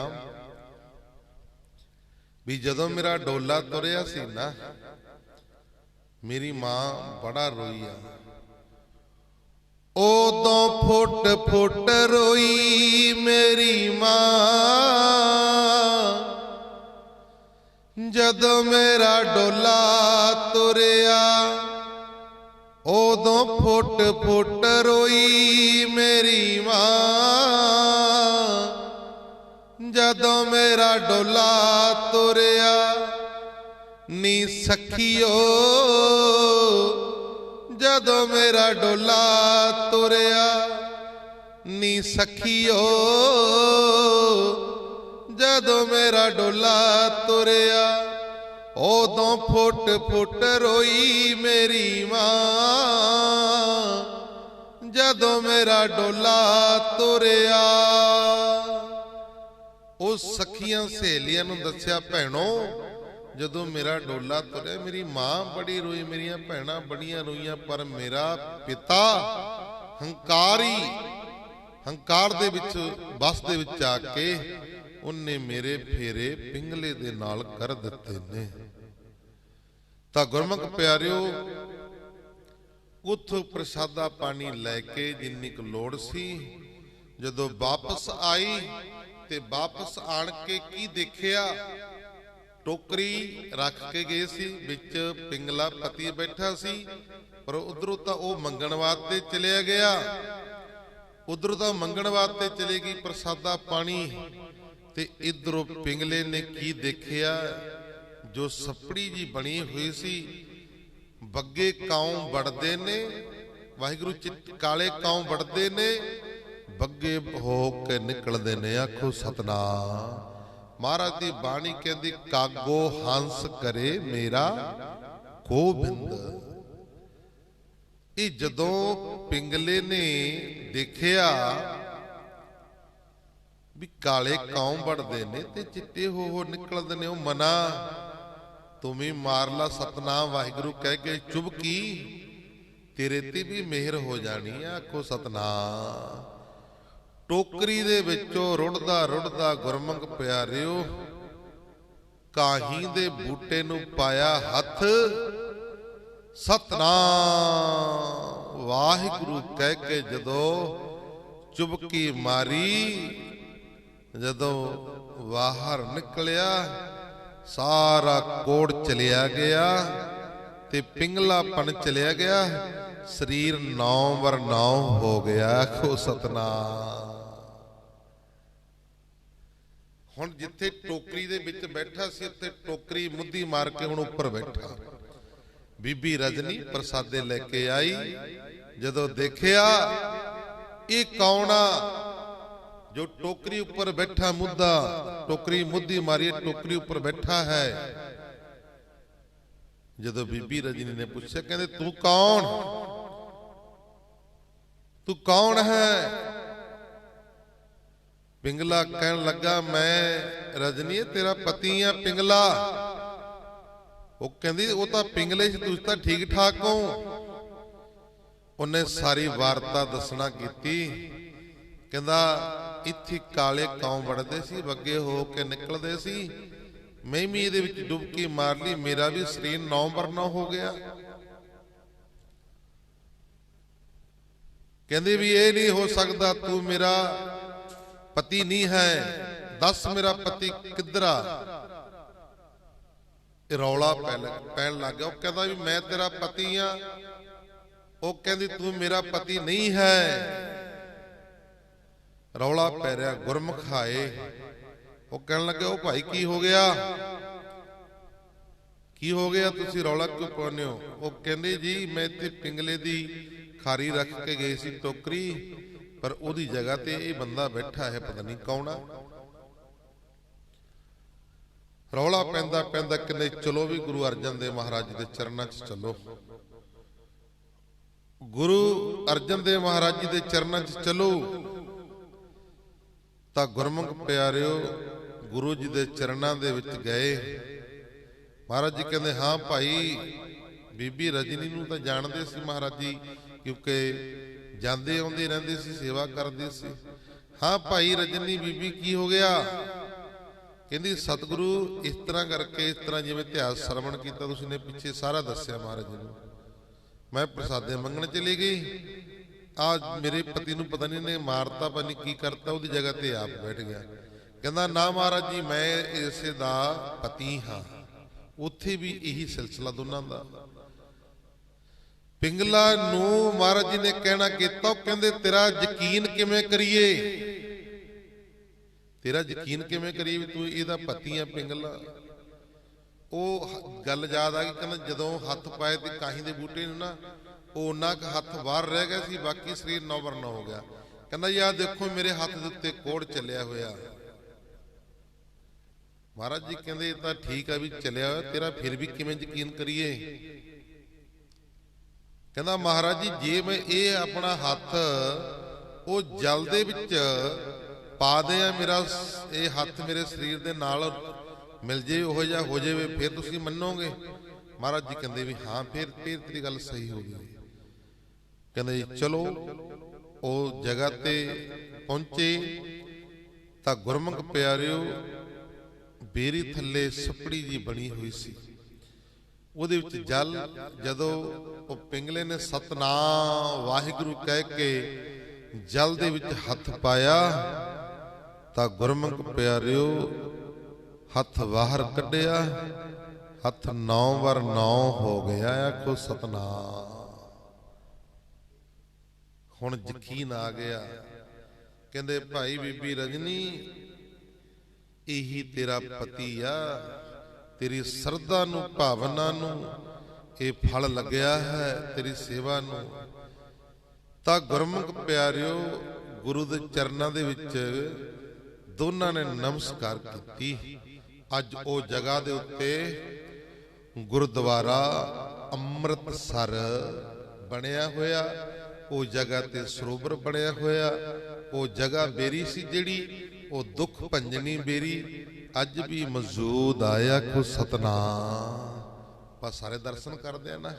भी जदों मेरा डोला तुरिया सी ना, मेरी मां बड़ा रोई आ। उदों फुट फुट रोई मेरी मां, जदों मेरा डोला तुरिया। उदों फुट फुट रोई मेरी मां, जदों मेरा डोला तुरिया। नी सखियो जदों मेरा डोला तुरिया, नी सखियो जदों मेरा डोला तुरिया। उदों फुट फुट रोई मेरी मां, जदों मेरा डोला तुरिया। उस सखियां सहेलियां नूं दस्सिया, भैणों जदों मेरा डोला तुरिया मेरी मां बड़ी रोई, मेरिया भैणां बड़ियां रोईयां, पर मेरा पिता हंकारी हंकार दे विच बस दे विच आके उन्हें मेरे फेरे पिंगले दे नाल कर दिते ने। तां गुरमुख प्यारिओ उत्थों प्रसादा पानी लैके जिन्नी क लोड़ सी, जदों वापस आई ते वापस आण के की देखिया, टोकरी रख के गए सी, विच पिंगला पति बैठा सी, पर उधरों तां ओह मंगण वास्ते चलिया गया। उधरों तां मंगण वास्ते चली गई प्रसादा पानी, ते इधरों पिंगले ने की देखिया, जो सपड़ी जी बनी हुई सी, बग्गे काऊ बड़दे ने, वाहिगुरू काले काऊ बड़दे ने, बग्गे हो के निकलदे ने। आखो सतनाम। महाराज की बाणी कहती कागो हंस करे मेरा गोबिंद। ये जदों पिंगले ने देखिया भी काले काऊ बढ़ते ने ते चिट्टे हो निकलते ने, मना तुम्हें मार ला सतनाम वाहिगुरू कह के चुभकी, तेरे ते भी मेहर हो जानी। आखो सतनाम। टोकरी दे विचों रुड़दा रुड़दा गुरमुख प्यारिओ काही दे बूटे नूं पाया हथ, सतनाम वाहिगुरू कह के जदों चुबकी मारी, जदों बाहर निकलिया सारा कोड़ चलिया गया ते पिंगलापन चलिया गया, शरीर 9/9 हो गया। आखो सतनाम। हुण जिथे टोकरी दे विच बैठा सी उत्थे टोकरी मुद्दी मार के हुण उपर बैठा। बीबी रजनी प्रसादे लेके आई, जदों देखिया ये कौन आ जो टोकरी ऊपर बैठा, मुद्दा टोकरी मुद्दी मारी टोकरी ऊपर बैठा है। जदों बीबी रजनी ने पूछा, कहते तू कौन, तू कौन है? पिंगला कहन लगा मैं रजनी तेरा पति आ पिंगला। वो कहती वो तो पिंगले से तुझ तो ठीक ठाक हो। उन्हें सारी वार्ता दसना की, कहता इत्थे काले काऊ बढ़ते सी, बग्गे हो के निकलते सी, मैं भी ये डुबकी मार ली, मेरा भी शरीर 9/9 हो गया। कहते भी ये नहीं हो सकता, तू मेरा पति नहीं है, दस मेरा पति किधरा। रौला पैन लग गया। कहता भी मैं तेरा पति हाँ, ਉਹ ਕਹਿੰਦੀ ਤੂੰ ਮੇਰਾ ਪਤੀ ਨਹੀਂ ਹੈ। ਰੌਲਾ ਪੈ ਰਿਹਾ, ਗੁਰਮੁਖ ਆਏ। ਉਹ ਕਹਿਣ ਲੱਗੇ ਉਹ ਭਾਈ ਕੀ ਹੋ ਗਿਆ, ਕੀ ਹੋ ਗਿਆ, ਤੁਸੀਂ ਰੌਲਾ ਕਿਉਂ ਪਾਉਂਦੇ ਹੋ? ਉਹ ਕਹਿੰਦੇ ਜੀ ਮੈਂ ਇੱਥੇ ਪਿੰਗਲੇ ਦੀ ਖਾਰੀ ਰੱਖ ਕੇ ਗਈ ਸੀ ਟੋਕਰੀ, ਪਰ ਉਹਦੀ ਜਗ੍ਹਾ ਤੇ ਇਹ ਬੰਦਾ ਬੈਠਾ ਹੈ, ਪਤਾ ਨਹੀਂ ਕੌਣ ਆ। ਰੌਲਾ ਪੈਂਦਾ ਪੈਂਦਾ ਕਹਿੰਦੇ ਚਲੋ ਵੀ ਗੁਰੂ ਅਰਜਨ ਦੇਵ ਮਹਾਰਾਜ ਜੀ ਦੇ ਚਰਨਾਂ 'ਚ ਚਲੋ। ਗੁਰੂ ਅਰਜਨ ਦੇਵ ਮਹਾਰਾਜ ਜੀ ਦੇ ਚਰਨਾਂ 'ਚ ਚਲੋ ਤਾਂ ਗੁਰਮੁਖ ਪਿਆਰਿਓ ਗੁਰੂ ਜੀ ਦੇ ਚਰਨਾਂ ਦੇ ਵਿੱਚ ਗਏ। ਮਹਾਰਾਜ ਜੀ ਕਹਿੰਦੇ ਹਾਂ ਭਾਈ, ਬੀਬੀ ਰਜਨੀ ਨੂੰ ਤਾਂ ਜਾਣਦੇ ਸੀ ਮਹਾਰਾਜ ਜੀ, ਕਿਉਂਕਿ ਜਾਂਦੇ ਆਉਂਦੇ ਰਹਿੰਦੇ ਸੀ, ਸੇਵਾ ਕਰਦੇ ਸੀ। ਹਾਂ ਭਾਈ ਰਜਨੀ ਬੀਬੀ ਕੀ ਹੋ ਗਿਆ? ਕਹਿੰਦੀ ਸਤਿਗੁਰੂ ਇਸ ਤਰ੍ਹਾਂ ਕਰਕੇ, ਇਸ ਤਰ੍ਹਾਂ ਜਿਵੇਂ ਇਤਿਹਾਸ ਸਰਵਣ ਕੀਤਾ ਤੁਸੀਂ ਨੇ ਪਿੱਛੇ ਸਾਰਾ ਦੱਸਿਆ ਮਹਾਰਾਜ ਜੀ ਨੂੰ। ਮੈਂ ਪ੍ਰਸਾਦੇ ਮੰਗਣ ਚਲੀ ਗਈ, ਆ ਮੇਰੇ ਪਤੀ ਨੂੰ ਪਤਾ ਨਹੀਂ ਨੇ ਮਾਰਤਾ, ਪਤਾ ਨਹੀਂ ਕੀ ਕਰਤਾ, ਉਹਦੀ ਜਗ੍ਹਾ ਤੇ ਆਪ ਬੈਠ ਗਿਆ। ਕਹਿੰਦਾ ਨਾ ਮਹਾਰਾਜ ਜੀ ਮੈਂ ਇਸੇ ਦਾ ਪਤੀ ਹਾਂ। ਉੱਥੇ ਵੀ ਇਹੀ ਸਿਲਸਿਲਾ ਦੋਨਾਂ ਦਾ। ਪਿੰਗਲਾ ਨੂੰ ਮਹਾਰਾਜ ਜੀ ਨੇ ਕਹਿਣਾ ਕੀਤਾ, ਕਹਿੰਦੇ ਤੇਰਾ ਯਕੀਨ ਕਿਵੇਂ ਕਰੀਏ, ਤੇਰਾ ਯਕੀਨ ਕਿਵੇਂ ਕਰੀਏ ਵੀ ਤੂੰ ਇਹਦਾ ਪਤੀ ਆ ਪਿੰਗਲਾ। ਉਹ ਗੱਲ ਯਾਦ ਆ ਗਈ, ਕਹਿੰਦਾ ਜਦੋਂ ਹੱਥ ਪਾਏ ਤੇ ਕਾਹੀ ਦੇ ਬੂਟੇ ਨੂੰ ਨਾ, ਉਹ ਉਹਨਾਂ ਕੁ ਹੱਥ ਬਾਹਰ ਰਹਿ ਗਿਆ ਸੀ, ਬਾਕੀ ਸਰੀਰ ਨੌਬਰਨਾ ਹੋ ਗਿਆ। ਕਹਿੰਦਾ ਯਾਰ ਦੇਖੋ ਮੇਰੇ ਹੱਥ ਦੇ ਉੱਤੇ ਕੋੜ ਚੱਲਿਆ ਹੋਇਆ। ਮਹਾਰਾਜ ਜੀ ਕਹਿੰਦੇ ਇਹ ਤਾਂ ਠੀਕ ਆ ਵੀ ਚੱਲਿਆ ਹੋਇਆ, ਤੇਰਾ ਫਿਰ ਵੀ ਕਿਵੇਂ ਯਕੀਨ ਕਰੀਏ? ਕਹਿੰਦਾ ਮਹਾਰਾਜ ਜੀ ਜੇ ਮੈਂ ਇਹ ਆਪਣਾ ਹੱਥ ਉਹ ਜਲ ਦੇ ਵਿੱਚ ਪਾ ਦਿਆਂ, ਮੇਰਾ ਇਹ ਹੱਥ ਮੇਰੇ ਸਰੀਰ ਦੇ ਨਾਲ ਮਿਲ ਜੇ, ਉਹੋ ਜਿਹਾ ਹੋ ਜਾਵੇ, ਫਿਰ ਤੁਸੀਂ ਮੰਨੋਗੇ? ਮਹਾਰਾਜ ਜੀ ਕਹਿੰਦੇ ਵੀ ਹਾਂ ਫਿਰ ਤੇਰੀ ਗੱਲ ਸਹੀ ਹੋ ਗਈ। ਕਹਿੰਦੇ ਜੀ ਚਲੋ। ਉਹ ਜਗ੍ਹਾ ਤੇ ਪਹੁੰਚੇ ਤਾਂ ਗੁਰਮੁਖ ਪਿਆਰਿਓ ਬੇਰੀ ਥੱਲੇ ਸੱਪੜੀ ਜੀ ਬਣੀ ਹੋਈ ਸੀ, ਉਹਦੇ ਵਿੱਚ ਜਲ। ਜਦੋਂ ਉਹ ਪਿੰਗਲੇ ਨੇ ਸਤਨਾਮ ਵਾਹਿਗੁਰੂ ਕਹਿ ਕੇ ਜਲ ਦੇ ਵਿੱਚ ਹੱਥ ਪਾਇਆ ਤਾਂ ਗੁਰਮੁਖ ਪਿਆਰਿਓ ਹੱਥ ਬਾਹਰ ਕੱਢਿਆ, ਹੱਥ 9 ਵਾਰ 9 ਹੋ ਗਿਆ। ਆਖੋ ਸਤਨਾਮ। ਹੁਣ ਯਕੀਨ ਆ ਗਿਆ। ਕਹਿੰਦੇ ਭਾਈ ਬੀਬੀ ਰਜਨੀ ਇਹੀ ਤੇਰਾ ਪਤੀ ਆ, ਤੇਰੀ ਸਰਧਾ ਨੂੰ ਭਾਵਨਾ ਨੂੰ ਇਹ ਫਲ ਲੱਗਿਆ ਹੈ, ਤੇਰੀ ਸੇਵਾ ਨੂੰ। ਤਾਂ ਗੁਰਮੁਖ ਪਿਆਰਿਓ ਗੁਰੂ ਦੇ ਚਰਨਾਂ ਦੇ ਵਿੱਚ ਦੋਨਾਂ ਨੇ ਨਮਸਕਾਰ ਕੀਤੀ। ਅੱਜ ਉਹ ਜਗ੍ਹਾ ਦੇ ਉੱਤੇ ਗੁਰਦੁਆਰਾ ਅੰਮ੍ਰਿਤਸਰ ਬਣਿਆ ਹੋਇਆ, ਉਹ ਜਗ੍ਹਾ ਤੇ ਸਰੋਵਰ ਬਣਿਆ ਹੋਇਆ। ਉਹ ਜਗ੍ਹਾ ਬੇਰੀ ਸੀ ਜਿਹੜੀ, ਉਹ ਦੁੱਖ ਭੰਜਨੀ ਬੇਰੀ ਅੱਜ ਵੀ ਮੌਜੂਦ ਆਇਆ। ਕੋ ਸਤਨਾਮ। ਆਪਾਂ ਸਾਰੇ ਦਰਸ਼ਨ ਕਰਦੇ ਆ ਨਾ,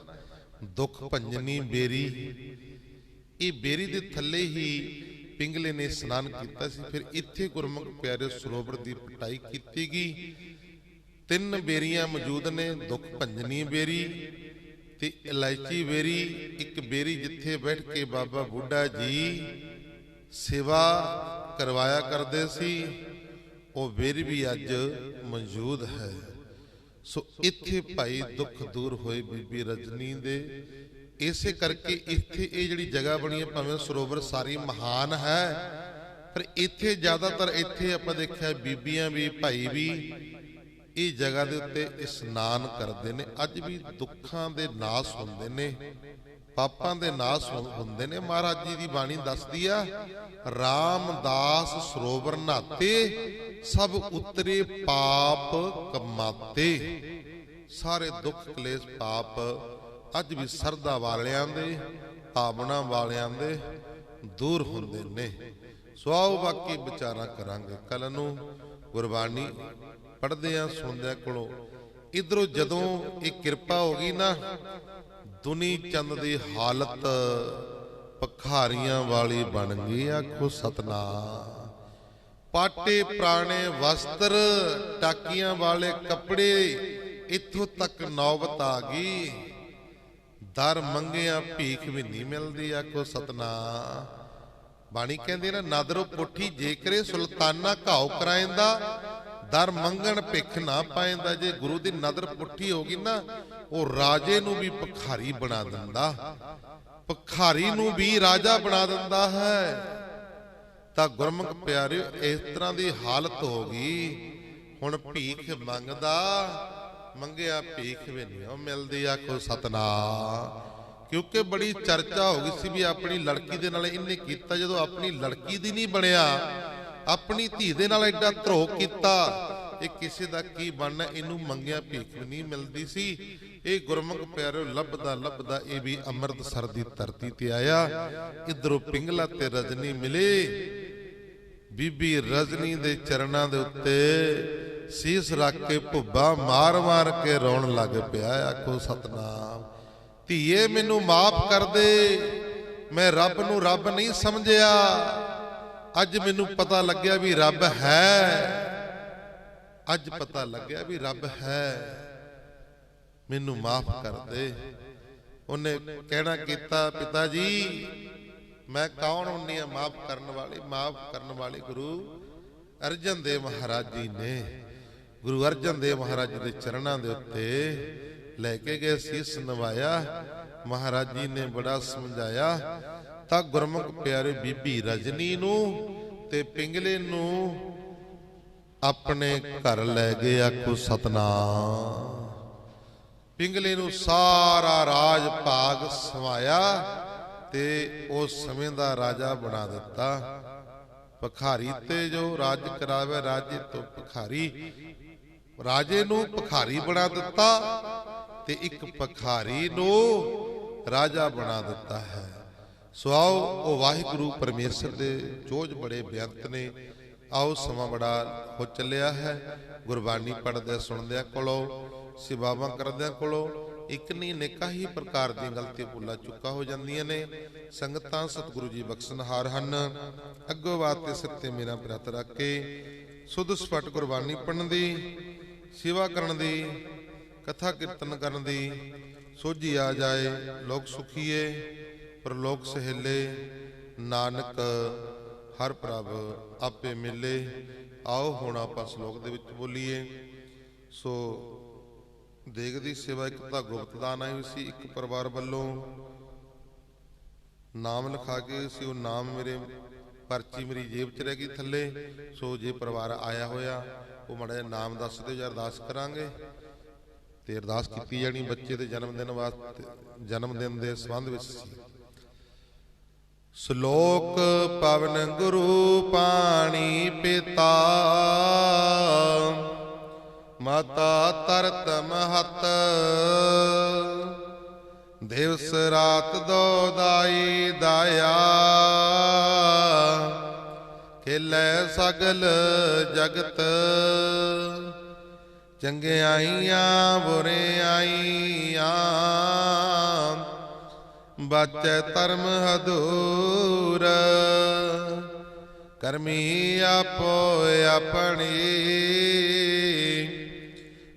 ਦੁੱਖ ਭੰਜਨੀ ਬੇਰੀ। ਇਹ ਬੇਰੀ ਦੇ ਥੱਲੇ ਹੀ ਪਿੰਗਲੇ ਨੇ ਇਸ਼ਨਾਨ ਕੀਤਾ ਸੀ। ਫਿਰ ਇੱਥੇ ਗੁਰਮੁਖ ਪਿਆਰੇ ਸਰੋਵਰ ਦੀ ਪਟਾਈ ਕੀਤੀ ਗਈ। 3 ਬੇਰੀਆਂ ਮੌਜੂਦ ਨੇ, ਦੁੱਖ ਭੰਜਨੀ ਬੇਰੀ ਤੇ ਇਲਾਇਚੀ ਬੇਰੀ। ਇੱਕ ਬੇਰੀ ਜਿੱਥੇ ਬੈਠ ਕੇ ਬਾਬਾ ਬੁੱਢਾ ਜੀ ਸੇਵਾ ਕਰਵਾਇਆ ਕਰਦੇ ਸੀ, ਉਹ ਬੇਰੀ ਵੀ ਅੱਜ ਮੌਜੂਦ ਹੈ। ਸੋ ਇੱਥੇ ਭਾਈ ਦੁੱਖ ਦੂਰ ਹੋਏ ਬੀਬੀ ਰਜਨੀ ਦੇ। ਇਸੇ ਕਰਕੇ ਇੱਥੇ ਇਹ ਜਿਹੜੀ ਜਗ੍ਹਾ ਬਣੀ ਹੈ, ਭਾਵੇਂ ਸਰੋਵਰ ਸਾਰੀ ਮਹਾਨ ਹੈ, ਪਰ ਇੱਥੇ ਜ਼ਿਆਦਾਤਰ ਇੱਥੇ ਆਪਾਂ ਦੇਖਿਆ ਬੀਬੀਆਂ ਵੀ ਭਾਈ ਵੀ ਇਹ ਜਗ੍ਹਾ ਦੇ ਉੱਤੇ ਇਸ਼ਨਾਨ ਕਰਦੇ ਨੇ। ਅੱਜ ਵੀ ਦੁੱਖਾਂ ਦੇ ਨਾਸ ਹੁੰਦੇ ਨੇ, ਪਾਪਾਂ ਦੇ ਨਾਸ ਹੁੰਦੇ ਨੇ। ਮਹਾਰਾਜ ਜੀ ਦੀ ਬਾਣੀ ਦੱਸਦੀ ਆ, ਰਾਮਦਾਸ ਸਰੋਵਰ ਨਹਾਤੇ ਸਭ ਉਤਰੇ ਪਾਪ ਕਮਾਤੇ। ਸਾਰੇ ਦੁੱਖ ਕਲੇਸ਼ ਪਾਪ ਅੱਜ ਵੀ ਸਰਦਾ ਵਾਲਿਆਂ ਦੇ, ਭਾਵਨਾ ਵਾਲਿਆਂ ਦੇ ਦੂਰ ਹੁੰਦੇ ਨੇ। ਸੋ ਆਓ ਬਾਕੀ ਵਿਚਾਰਾਂ ਕਰਾਂਗੇ ਕੱਲ ਨੂੰ। ਗੁਰਬਾਣੀ ਪੜ੍ਹਦੇ ਆ, ਸੁਣਦਿਆਂ ਕੋਲੋਂ ਇਧਰੋਂ ਜਦੋਂ ਇਹ ਕਿਰਪਾ ਹੋ ਗਈ ਨਾ, ਦੁਨੀ ਚੰਦ ਦੀ ਹਾਲਤ ਭਖਾਰੀਆਂ ਵਾਲੀ ਬਣ ਗਈ। ਆਖੋ ਸਤਨਾਮ। ਪਾਟੇ ਪੁਰਾਣੇ ਵਸਤਰ, ਟਾਕੀਆਂ ਵਾਲੇ ਕੱਪੜੇ, ਇੱਥੋਂ ਤੱਕ ਨੌਬਤ ਆ ਗਈ। ਦਰ ਮੰਗਿਆ ਭੀਖ ਵੀ ਨਹੀਂ ਮਿਲਦੀ। ਆਖੋ ਸਤਨਾਮ। ਬਾਣੀ ਕਹਿੰਦੇ ਨਾ, ਨਦਰੋ ਪੁੱਠੀ ਜੇਕਰੇ ਸੁਲਤਾਨਾ ਘਾਉ ਕਰਾਇੰਦਾ, ਦਰ ਮੰਗਣ ਭਿੱਖ ਨਾ ਪਾਇੰਦਾ। ਜੇ ਗੁਰੂ ਦੀ ਨਦਰ ਪੁੱਠੀ ਹੋ ਗਈ ਨਾ, ਉਹ ਰਾਜੇ ਨੂੰ ਵੀ ਭਿਖਾਰੀ ਬਣਾ ਦਿੰਦਾ, ਭਿਖਾਰੀ ਨੂੰ ਵੀ ਰਾਜਾ ਬਣਾ ਦਿੰਦਾ ਹੈ। ਤਾਂ ਗੁਰਮੁਖ ਪਿਆਰਿਓ, ਇਸ ਤਰ੍ਹਾਂ ਦੀ ਹਾਲਤ ਹੋ ਗਈ। ਹੁਣ ਭੀਖ ਮੰਗਦਾ, ਮੰਗਿਆ ਭੀਖ ਵੀ ਨਹੀਂ ਮਿਲਦੀ। ਆਖੋ ਸਤਨਾਮ। ਕਿਉਂਕਿ ਬੜੀ ਚਰਚਾ ਹੋ ਗਈ ਸੀ ਵੀ ਆਪਣੀ ਲੜਕੀ ਦੇ ਨਾਲ ਇਹਨੇ ਕੀਤਾ। ਜਦੋਂ ਆਪਣੀ ਲੜਕੀ ਦੀ ਨਹੀਂ ਬਣਿਆ, ਆਪਣੀ ਧੀ ਦੇ ਨਾਲ ਐਡਾ ਧਰੋਹ ਕੀਤਾ, ਇਹ ਕਿਸੇ ਦਾ ਕੀ ਬਣਨਾ। ਇਹਨੂੰ ਮੰਗਿਆ ਭੀਖ ਵੀ ਨਹੀਂ ਮਿਲਦੀ ਸੀ। ਇਹ ਗੁਰਮੁਖ ਪਿਆਰਿਓ ਲੱਭਦਾ ਲੱਭਦਾ ਇਹ ਵੀ ਅੰਮ੍ਰਿਤਸਰ ਦੀ ਧਰਤੀ ਤੇ ਆਇਆ। ਇਧਰੋਂ ਪਿੰਗਲਾ ਤੇ ਰਜਨੀ ਮਿਲੇ। ਬੀਬੀ ਰਜਨੀ ਦੇ ਚਰਨਾਂ ਦੇ ਉੱਤੇ ਸੀਸ ਰੱਖ ਕੇ ਭੁੱਬਾ ਮਾਰ ਮਾਰ ਕੇ ਰੋਣ ਲੱਗ ਪਿਆ। ਆਖੋ ਸਤਨਾਮ। ਧੀਏ ਮੈਨੂੰ ਮਾਫ ਕਰ ਦੇ, ਮੈਂ ਰੱਬ ਨੂੰ ਰੱਬ ਨਹੀਂ ਸਮਝਿਆ। ਅੱਜ ਮੈਨੂੰ ਪਤਾ ਲੱਗਿਆ ਵੀ ਰੱਬ ਹੈ। ਅੱਜ ਪਤਾ ਲੱਗਿਆ ਵੀ ਰੱਬ ਹੈ, ਮੈਨੂੰ ਮਾਫ ਕਰ ਦੇ। ਉਹਨੇ ਕਹਿਣਾ ਕੀਤਾ, ਪਿਤਾ ਜੀ ਮੈਂ ਕੌਣ ਹੁੰਨੀ ਆ ਮਾਫ ਕਰਨ ਵਾਲੇ? ਮਾਫ ਕਰਨ ਵਾਲੇ ਗੁਰੂ ਅਰਜਨ ਦੇਵ ਮਹਾਰਾਜ ਜੀ ਨੇ। ਗੁਰੂ ਅਰਜਨ ਦੇਵ ਮਹਾਰਾਜ ਜੀ ਦੇ ਚਰਨਾਂ ਦੇ ਉੱਤੇ ਲੈ ਕੇ ਗਏ, ਸੀਸ ਨਵਾਇਆ। ਮਹਾਰਾਜ ਜੀ ਨੇ ਬੜਾ ਸਮਝਾਇਆ। ਤਾਂ ਗੁਰਮੁਖ ਪਿਆਰੇ ਬੀਬੀ ਰਜਨੀ ਨੂੰ ਤੇ ਪਿੰਗਲੇ ਨੂੰ ਆਪਣੇ ਘਰ ਲੈ ਗਏ। ਆਖੋ ਸਤਨਾਮ। ਪਿੰਗਲੇ ਨੂੰ ਸਾਰਾ ਰਾਜ ਭਾਗ ਸਮਾਇਆ ਤੇ ਉਸ ਸਮੇਂ ਦਾ ਰਾਜਾ ਬਣਾ ਦਿੱਤਾ। ਭਿਖਾਰੀ ਤੇ ਜੋ ਰਾਜ ਕਰਾਵੇ, ਰਾਜੇ ਤੋਂ ਭਿਖਾਰੀ, ਰਾਜੇ ਨੂੰ ਭਿਖਾਰੀ ਬਣਾ ਦਿੱਤਾ ਤੇ ਇੱਕ ਭਿਖਾਰੀ ਨੂੰ ਰਾਜਾ ਬਣਾ ਦਿੱਤਾ ਹੈ। ਸੋ ਆਓ, ਉਹ ਵਾਹਿਗੁਰੂ ਪਰਮੇਸ਼ਰ ਦੇ ਜੋਜ ਬੜੇ ਬੇਅੰਤ ਨੇ। ਆਓ, ਸਮਾਂ ਬੜਾ ਹੋ ਚੱਲਿਆ ਹੈ। ਗੁਰਬਾਣੀ ਪੜ੍ਹਦਿਆਂ ਸੁਣਦਿਆਂ ਕੋਲੋਂ, ਸੇਵਾਵਾਂ ਕਰਦਿਆਂ ਕੋਲੋਂ ਇੱਕ ਨਹੀਂ ਅਨੇਕਾਂ ਹੀ ਪ੍ਰਕਾਰ ਦੀਆਂ ਗਲਤੀਆਂ ਭੁੱਲਾਂ ਚੁੱਕਾ ਹੋ ਜਾਂਦੀਆਂ ਨੇ। ਸੰਗਤਾਂ ਸਤਿਗੁਰੂ ਜੀ ਬਖਸ਼ਣਹਾਰ ਹਨ। ਅੱਗੋਂ ਬਾਤ ਤੇ ਸਿਰ ਤੇ ਮੇਰਾ ਪਿਆਰ ਰੱਖ ਕੇ ਸੁਧ ਸਪਟ ਗੁਰਬਾਣੀ ਪੜ੍ਹਨ ਦੀ, ਸੇਵਾ ਕਰਨ ਦੀ, ਕਥਾ ਕੀਰਤਨ ਕਰਨ ਦੀ ਸੋਝੀ ਆ ਜਾਏ। ਲੋਕ ਸੁਖੀਏ ਪਰਲੋਕ ਸਹੇਲੇ, ਨਾਨਕ ਹਰ ਪ੍ਰਭ ਆਪੇ ਮਿਲੇ। ਆਓ ਹੁਣ ਆਪਾਂ ਸ਼ਲੋਕ ਦੇ ਵਿੱਚ ਬੋਲੀਏ। ਸੋ ਦੇਗ ਦੀ ਸੇਵਾ ਇੱਕ ਤਾਂ ਗੁਪਤ ਦਾਨ ਆਈ ਹੋਈ ਸੀ। ਇੱਕ ਪਰਿਵਾਰ ਵੱਲੋਂ ਨਾਮ ਲਿਖਾ ਕੇ ਸੀ, ਉਹ ਨਾਮ ਮੇਰੇ ਪਰਚੀ ਮੇਰੀ ਜੇਬ 'ਚ ਰਹਿ ਗਈ ਥੱਲੇ। ਸੋ ਜੇ ਪਰਿਵਾਰ ਆਇਆ ਹੋਇਆ ਉਹ ਮਾੜਾ ਜਿਹਾ ਨਾਮ ਦੱਸ ਦਿਓ ਜਾਂ ਅਰਦਾਸ ਕਰਾਂਗੇ। ਤੇ ਅਰਦਾਸ ਕੀਤੀ ਜਾਣੀ ਬੱਚੇ ਦੇ ਜਨਮ ਦਿਨ ਵਾਸਤੇ, ਜਨਮ ਦਿਨ ਦੇ ਸੰਬੰਧ ਵਿੱਚ ਸੀ। ਸ਼ਲੋਕ ਪਵਨ ਗੁਰੂ ਪਾਣੀ ਪਿਤਾ, ਮਾਤਾ ਤਰਤ ਮਹਤ, ਦਿਵਸ ਰਾਤ ਦੋ ਦਾਈ ਦਾਇਆ, ਖੇਲੇ ਸਗਲ ਜਗਤ, ਚੰਗਿਆਈਆਂ ਬੁਰਿਆਈਆਂ, ਬਚੈ ਧਰਮ ਹਦੂਰ, ਕਰਮੀ ਆਪੋ ਆਪਣੀ,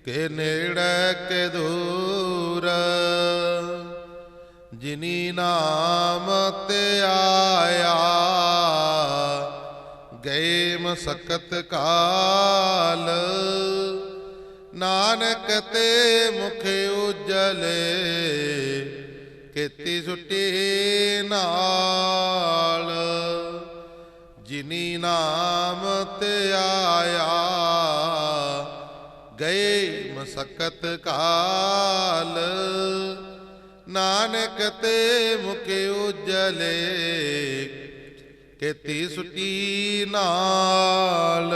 ਕੇ ਨੇੜੇ ਕੇ ਦੂਰ, ਜਿਨੀ ਨਾਮ ਤੇ ਆਇਆ, ਗਏ ਮਸਕਤ ਕਾਲ, ਨਾਨਕ ਤੇ ਮੁਖ ਉਜਲੇ, ਕੀਤੀ ਸੁੱਟੀ ਨਾਲ, ਜਿਨੀ ਨਾਮ ਤੇ ਆਇਆ, ਗਏ ਮਸਕਤ ਕਾਲ, ਨਾਨਕ ਤੇ ਮੁਖ ਉਜਲੇ, ਕੀਤੀ ਸੁੱਟੀ ਨਾਲ।